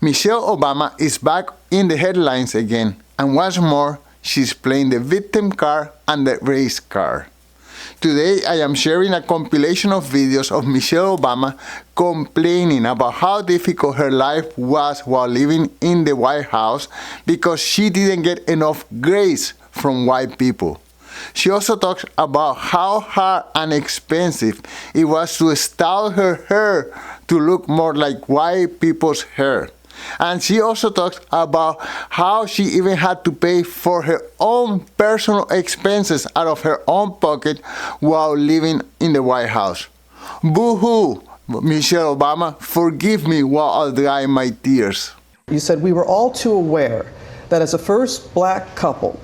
Michelle Obama is back in the headlines again, and once more, she's playing the victim card and the race card. Today, I am sharing a compilation of videos of Michelle Obama complaining about how difficult her life was while living in the White House because she didn't get enough grace from white people. She also talks about how hard and expensive it was to style her hair to look more like white people's hair. And she also talks about how she even had to pay for her own personal expenses out of her own pocket while living in the White House. Boo-hoo, Michelle Obama, forgive me while I'll dry my tears. You said we were all too aware that as a first black couple,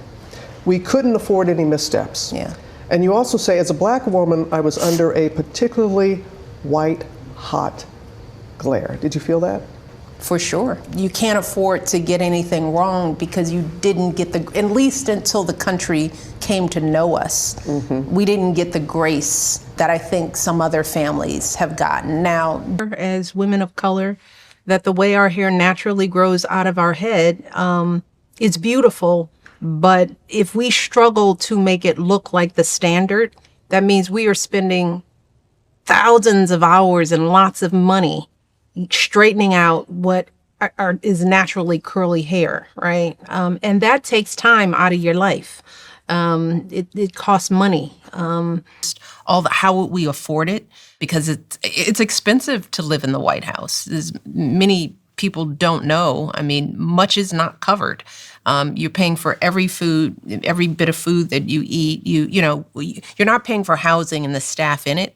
we couldn't afford any missteps. Yeah. And you also say, as a black woman, I was under a particularly white hot glare. Did you feel that? For sure. You can't afford to get anything wrong because you didn't get at least until the country came to know us, we didn't get the grace that I think some other families have gotten. Now, as women of color, that the way our hair naturally grows out of our head is beautiful, but if we struggle to make it look like the standard, that means we are spending thousands of hours and lots of money straightening out what is naturally curly hair, right? And that takes time out of your life. It costs money. How we afford it, because it's expensive to live in the White House. As many people don't know, I mean, much is not covered. You're paying for every bit of food that you eat. You're not paying for housing and the staff in it.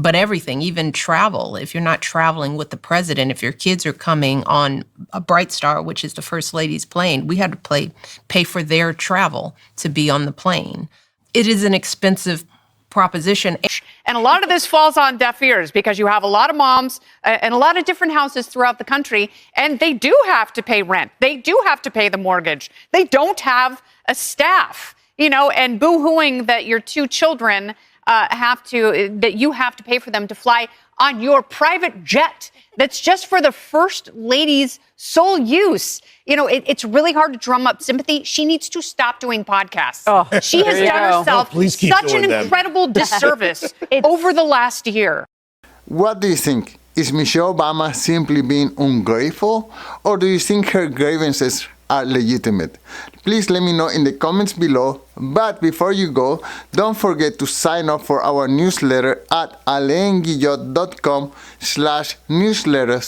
But everything, even travel, if you're not traveling with the president, if your kids are coming on a Bright Star, which is the First Lady's plane, we had to pay for their travel to be on the plane. It is an expensive proposition. And a lot of this falls on deaf ears because you have a lot of moms and a lot of different houses throughout the country, and they do have to pay rent. They do have to pay the mortgage. They don't have a staff, and boo-hooing that your two children that you have to pay for them to fly on your private jet that's just for the First Lady's sole use. It's really hard to drum up sympathy. She needs to stop doing podcasts. She has done herself such an incredible disservice over the last year. What do you think? Is Michelle Obama simply being ungrateful, or do you think her grievances are legitimate? Please let me know in the comments below. But before you go, don't forget to sign up for our newsletter at alainguillot.com/newsletter.